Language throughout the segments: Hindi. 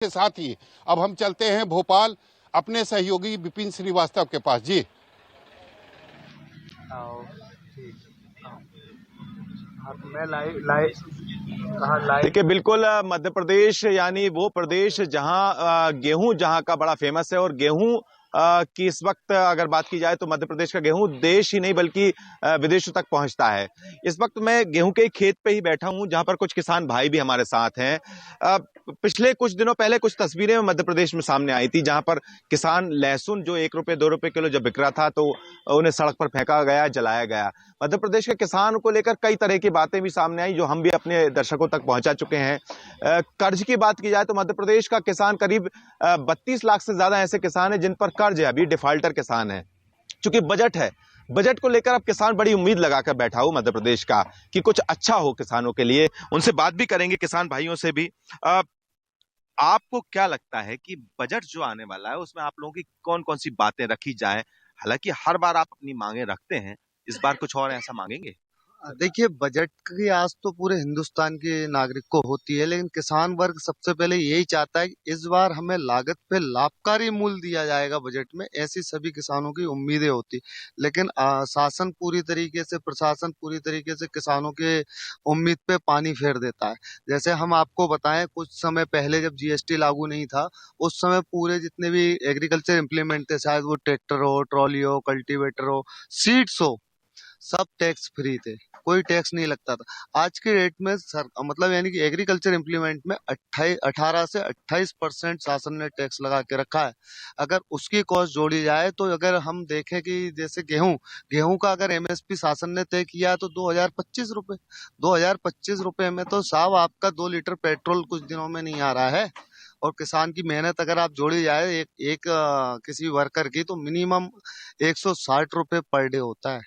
के साथ ही अब हम चलते हैं भोपाल अपने सहयोगी विपिन श्रीवास्तव के पास। जी देखिए, बिल्कुल मध्य प्रदेश यानी वो प्रदेश जहां गेहूं जहां का बड़ा फेमस है। और गेहूं की इस वक्त अगर बात की जाए तो मध्य प्रदेश का गेहूं देश ही नहीं बल्कि विदेशों तक पहुंचता है। इस वक्त मैं गेहूं के खेत पे ही बैठा हूं जहां पर कुछ किसान भाई भी हमारे साथ हैं। पिछले कुछ दिनों पहले कुछ तस्वीरें मध्य प्रदेश में सामने आई थी जहां पर किसान लहसुन जो 1 रुपए 2 रुपए किलो जब बिक रहा था तो उन्हें सड़क पर फेंका गया, जलाया गया। मध्य प्रदेश के किसान को लेकर कई तरह की बातें भी सामने आई जो हम भी अपने दर्शकों तक पहुंचा चुके हैं। कर्ज की बात की जाए तो मध्य प्रदेश का किसान करीब 32 लाख से ज्यादा ऐसे किसान हैं जिन पर कर्ज है, अभी डिफाल्टर किसान है। चूंकि बजट है, बजट को लेकर अब किसान बड़ी उम्मीद लगाकर बैठा हो मध्य प्रदेश का कि कुछ अच्छा हो किसानों के लिए। उनसे बात भी करेंगे, किसान भाइयों से भी। आपको क्या लगता है कि बजट जो आने वाला है उसमें आप लोगों की कौन कौन सी बातें रखी जाए? हालांकि हर बार आप अपनी मांगे रखते हैं, इस बार कुछ और ऐसा मांगेंगे? देखिए, बजट की आस तो पूरे हिंदुस्तान के नागरिक को होती है, लेकिन किसान वर्ग सबसे पहले यही चाहता है कि इस बार हमें लागत पे लाभकारी मूल्य दिया जाएगा बजट में, ऐसी सभी किसानों की उम्मीदें होती। लेकिन शासन पूरी तरीके से, प्रशासन पूरी तरीके से किसानों के उम्मीद पे पानी फेर देता है। जैसे हम आपको बताएं, कुछ समय पहले जब जीएसटी लागू नहीं था, उस समय पूरे जितने भी एग्रीकल्चर इम्प्लीमेंट थे, शायद वो ट्रैक्टर हो, ट्रॉली हो, कल्टीवेटर हो, सीड्स हो, सब टैक्स फ्री थे, कोई टैक्स नहीं लगता था। आज के डेट में मतलब यानी कि एग्रीकल्चर इम्प्लीमेंट में 18 से 28% शासन ने टैक्स लगा के रखा है। अगर उसकी कॉस्ट जोड़ी जाए तो अगर हम देखें कि जैसे गेहूं का अगर एमएसपी शासन ने तय किया तो 2025 रुपए, 2025 रुपए में तो साहब आपका 2 लीटर पेट्रोल कुछ दिनों में नहीं आ रहा है। और किसान की मेहनत अगर आप जोड़ी जाए किसी वर्कर की, तो मिनिमम 160 रुपए पर डे होता है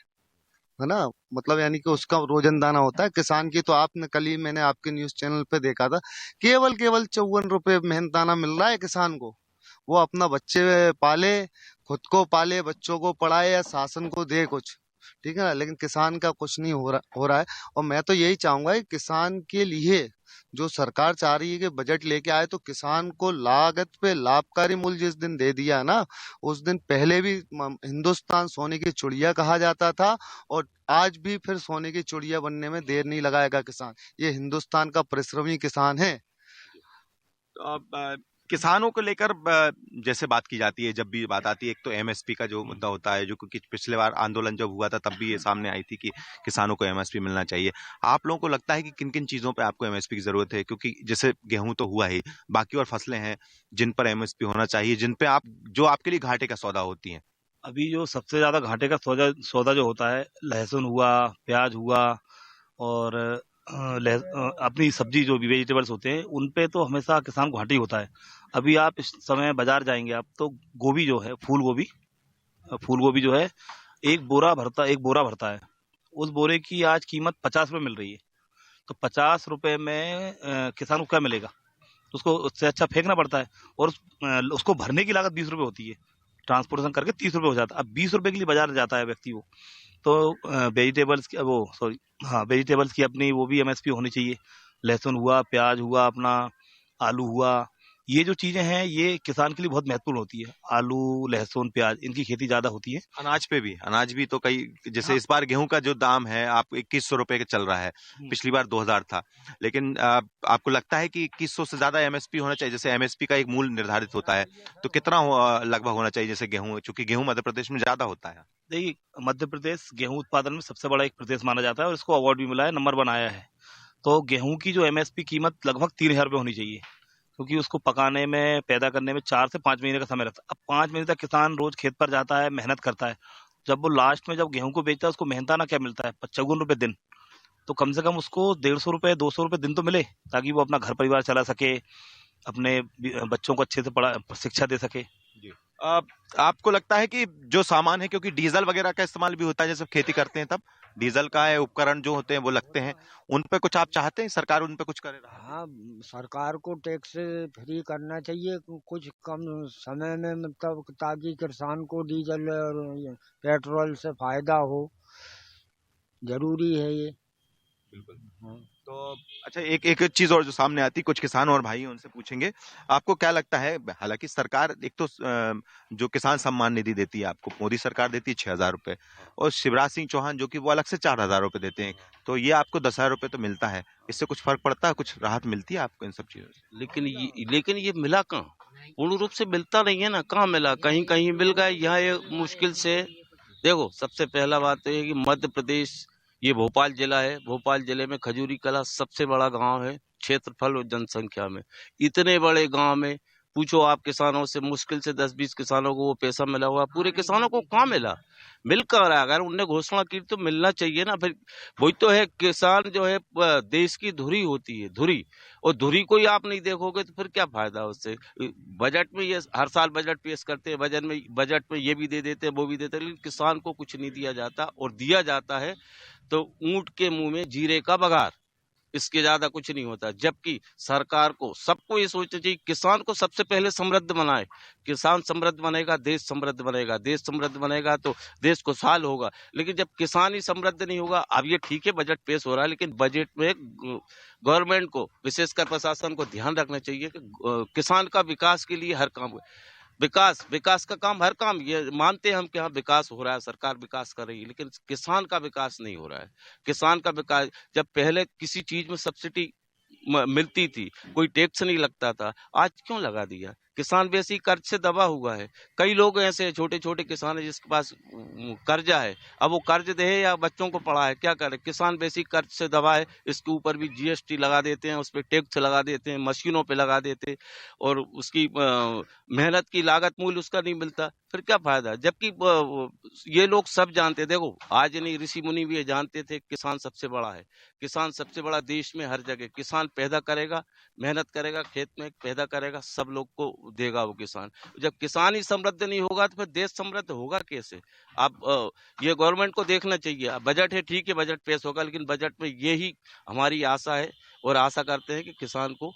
ना। मतलब यानी कि उसका रोजंदाना होता है। किसान की तो आपने कल ही, मैंने आपके न्यूज चैनल पे देखा था, केवल 54 रुपए मेहनताना मिल रहा है किसान को। वो अपना बच्चे पाले, खुद को पाले, बच्चों को पढ़ाए या शासन को दे कुछ, ठीक है ना। लेकिन किसान का कुछ नहीं हो रहा है। और मैं तो यही चाहूंगा कि किसान के लिए जो सरकार चाह रही है कि बजट लेके आए तो किसान को लागत पे लाभकारी मूल्य जिस दिन दे दिया है ना, उस दिन पहले भी हिंदुस्तान सोने की चिड़िया कहा जाता था, और आज भी फिर सोने की चिड़िया बनने में देर नहीं लगाएगा किसान। ये हिंदुस्तान का परिश्रमी किसान है। तो अब किसानों को लेकर जैसे बात की जाती है, जब भी बात आती है, एक तो एमएसपी का जो मुद्दा होता है, जो क्योंकि पिछले बार आंदोलन जब हुआ था तब भी ये सामने आई थी कि किसानों को एमएसपी मिलना चाहिए। आप लोगों को लगता है कि किन किन चीजों पे आपको एमएसपी की जरूरत है? क्योंकि जैसे गेहूं तो हुआ ही, बाकी और फसलें हैं जिन पर एमएसपी होना चाहिए, जिन पे आप जो आपके लिए घाटे का सौदा होती हैं। अभी जो सबसे ज्यादा घाटे का सौदा सौदा जो होता है, लहसुन हुआ, प्याज हुआ, और अपनी सब्जी जो भी वेजिटेबल्स होते हैं उन पे तो हमेशा किसान को घाटा ही होता है। अभी आप इस समय बाजार जाएंगे आप तो गोभी जो है, फूल गोभी जो है, एक बोरा भरता है। उस बोरे की आज कीमत 50 रुपए मिल रही है। तो 50 रुपए में किसान को क्या मिलेगा? तो उसको उससे अच्छा फेंकना पड़ता है। और उसको भरने की लागत 20 रुपए होती है, ट्रांसपोर्टेशन करके 30 रुपए हो जाता है। अब 20 रुपए के लिए बाजार जाता है व्यक्ति वो, तो वेजिटेबल्स की वो सॉरी हाँ, वेजिटेबल्स की अपनी वो भी एमएसपी होनी चाहिए। लहसुन हुआ, प्याज हुआ, अपना आलू हुआ, ये जो चीजें हैं ये किसान के लिए बहुत महत्वपूर्ण होती है। आलू, लहसुन, प्याज, इनकी खेती ज्यादा होती है। अनाज पे भी, अनाज भी तो कई, जैसे हाँ। इस बार गेहूं का जो दाम है आप 2100 रुपए का चल रहा है, पिछली बार 2000 था। लेकिन आपको लगता है कि 2100 से ज्यादा एमएसपी होना चाहिए? जैसे एमएसपी का एक मूल्य निर्धारित होता है, तो कितना लगभग होना चाहिए? जैसे गेहूं, चूंकि गेहूं मध्य प्रदेश में ज्यादा होता है। देखिए, मध्य प्रदेश गेहूं उत्पादन में सबसे बड़ा एक प्रदेश माना जाता है और इसको अवार्ड भी मिला है, नंबर 1 आया है। तो गेहूं की जो एमएसपी कीमत लगभग 3000 रुपये होनी चाहिए, क्योंकि उसको पकाने में, पैदा करने में 4 से 5 महीने का समय लगता है। अब 5 महीने तक किसान रोज खेत पर जाता है, मेहनत करता है। जब वो लास्ट में जब गेहूं को बेचता है, उसको मेहनताना क्या मिलता है? 55 रुपए दिन। तो कम से कम उसको 150 रुपए, 200 रुपए दिन तो मिले, ताकि वो अपना घर परिवार चला सके, अपने बच्चों को अच्छे से पढ़ा शिक्षा दे सके। अब आपको लगता है कि जो सामान है, क्योंकि डीजल वगैरह का इस्तेमाल भी होता है, जैसे खेती करते हैं तब डीजल का है, उपकरण जो होते हैं वो लगते हैं, उन पे कुछ आप चाहते हैं सरकार उन पे कुछ करे? हाँ, सरकार को टैक्स फ्री करना चाहिए कुछ कम समय में, मतलब ताकि किसान को डीजल और ये पेट्रोल से फायदा हो। जरूरी है ये। बिल्कुल। हाँ। तो तो अच्छा, एक एक चीज और जो सामने आती, कुछ किसान और भाई हैं, उनसे पूछेंगे। आपको क्या लगता है, हालांकि सरकार एक तो जो किसान सम्मान निधि देती है आपको, मोदी सरकार देती है 6,000 रुपए, और शिवराज सिंह चौहान जो कि वो अलग से 4,000 रुपए देते हैं, तो ये आपको 10,000 रुपए तो मिलता है, इससे कुछ फर्क पड़ता है, कुछ राहत मिलती है आपको इन सब चीजों से? लेकिन ये मिला कहाँ? पूर्ण रूप से मिलता नहीं है ना, कहाँ मिला? कहीं कहीं मिल गया, यहाँ ये मुश्किल से। देखो, सबसे पहला बात तो ये कि मध्य प्रदेश, ये भोपाल जिला है, भोपाल जिले में खजूरी कला सबसे बड़ा गांव है क्षेत्रफल और जनसंख्या में। इतने बड़े गांव में पूछो आप किसानों से, मुश्किल से 10-20 किसानों को वो पैसा मिला हुआ, पूरे किसानों को कहाँ मिला? मिल कर रहा है, अगर उनने घोषणा की तो मिलना चाहिए ना। फिर वही तो है, किसान जो है देश की धुरी होती है, धुरी, और धुरी को ही आप नहीं देखोगे तो फिर क्या फायदा उससे? बजट में ये हर साल बजट पेश करते हैं, बजट में ये भी दे देते हैं, वो भी देते हैं, लेकिन किसान को कुछ नहीं दिया जाता, और दिया जाता है तो ऊंट के मुंह में जीरे का बघार, इसके ज्यादा कुछ नहीं होता। जबकि सरकार को, सबको ये सोचना चाहिए किसान को सबसे पहले समृद्ध बनाए। किसान समृद्ध बनेगा, देश समृद्ध बनेगा, देश समृद्ध बनेगा तो देश खुशहाल होगा। लेकिन जब किसान ही समृद्ध नहीं होगा, अब ये ठीक है बजट पेश हो रहा है, लेकिन बजट में गवर्नमेंट को, विशेषकर प्रशासन को ध्यान रखना चाहिए कि किसान का विकास के लिए हर काम, विकास का काम, हर काम, ये मानते हैं हम कि हाँ विकास हो रहा है, सरकार विकास कर रही है, लेकिन किसान का विकास नहीं हो रहा है। किसान का विकास, जब पहले किसी चीज में सब्सिडी मिलती थी, कोई टैक्स नहीं लगता था, आज क्यों लगा दिया? किसान वैसे ही कर्ज से दबा हुआ है। कई लोग ऐसे छोटे छोटे किसान है जिसके पास कर्जा है, अब वो कर्ज दे या बच्चों को पढ़ा है, क्या करे? किसान वैसे ही कर्ज से दबा है, इसके ऊपर भी जीएसटी लगा देते हैं, उस पर टैक्स लगा देते हैं, मशीनों पे लगा देते हैं, और उसकी मेहनत की लागत मूल्य उसका नहीं मिलता, फिर क्या फायदा? जबकि ये लोग सब जानते, देखो आज नहीं, ऋषि मुनि भी ये जानते थे किसान सबसे बड़ा है, किसान सबसे बड़ा देश में हर जगह। किसान पैदा करेगा, मेहनत करेगा, खेत में पैदा करेगा, सब लोग को देगा वो किसान। जब किसान ही समृद्ध नहीं होगा तो फिर देश समृद्ध होगा कैसे? आप ये गवर्नमेंट को देखना चाहिए। बजट है, ठीक है, बजट पेश होगा, लेकिन बजट में यही हमारी आशा है, और आशा करते हैं कि किसान को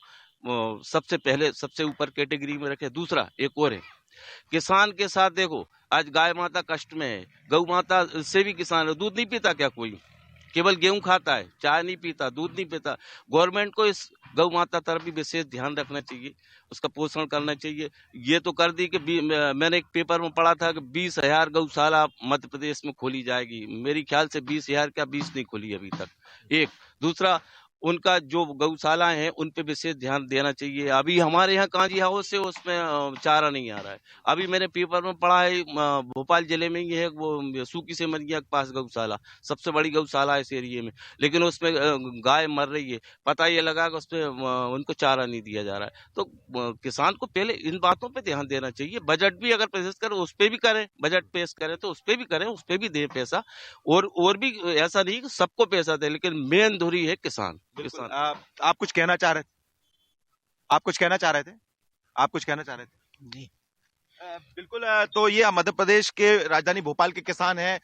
सबसे पहले, सबसे ऊपर कैटेगरी में रखे। दूसरा एक और है, किसान के साथ देखो, आज गाय माता कष्ट में है, गौ माता से भी किसान, दूध नहीं पीता क्या कोई? केवल गेहूं खाता है, चाय नहीं पीता, दूध नहीं पीता। गवर्नमेंट को इस गौ माता तरफ भी विशेष ध्यान रखना चाहिए, उसका पोषण करना चाहिए। ये तो कर दी कि मैंने एक पेपर में पढ़ा था कि 20,000 गौशाला मध्य प्रदेश में खोली जाएगी। मेरी ख्याल से 20,000 क्या 20 नहीं खोली अभी तक। एक, दूसरा, उनका जो गौशालाएं हैं उन पे विशेष ध्यान देना चाहिए। अभी हमारे यहाँ कांजी हाउस है, उसमें चारा नहीं आ रहा है। अभी मैंने पेपर में पढ़ा है, भोपाल जिले में ही है वो सूकी से मरिया के पास गौशाला, सबसे बड़ी गौशाला है इस एरिए में, लेकिन उसमें गाय मर रही है। पता ये लगा कि उसमें उनको चारा नहीं दिया जा रहा है। तो किसान को पहले इन बातों पे ध्यान देना चाहिए। बजट भी अगर पेश करें उस पर भी करें, बजट पेश करें तो उस पर भी करें, उस पर भी दें पैसा, और भी ऐसा नहीं कि सबको पैसा दे, लेकिन मेन धुरी है किसान। आप कुछ कहना चाह रहे थे? आप कुछ कहना चाह रहे थे? आप कुछ कहना चाह रहे थे? जी। बिल्कुल। तो ये मध्य प्रदेश के राजधानी भोपाल के किसान हैं,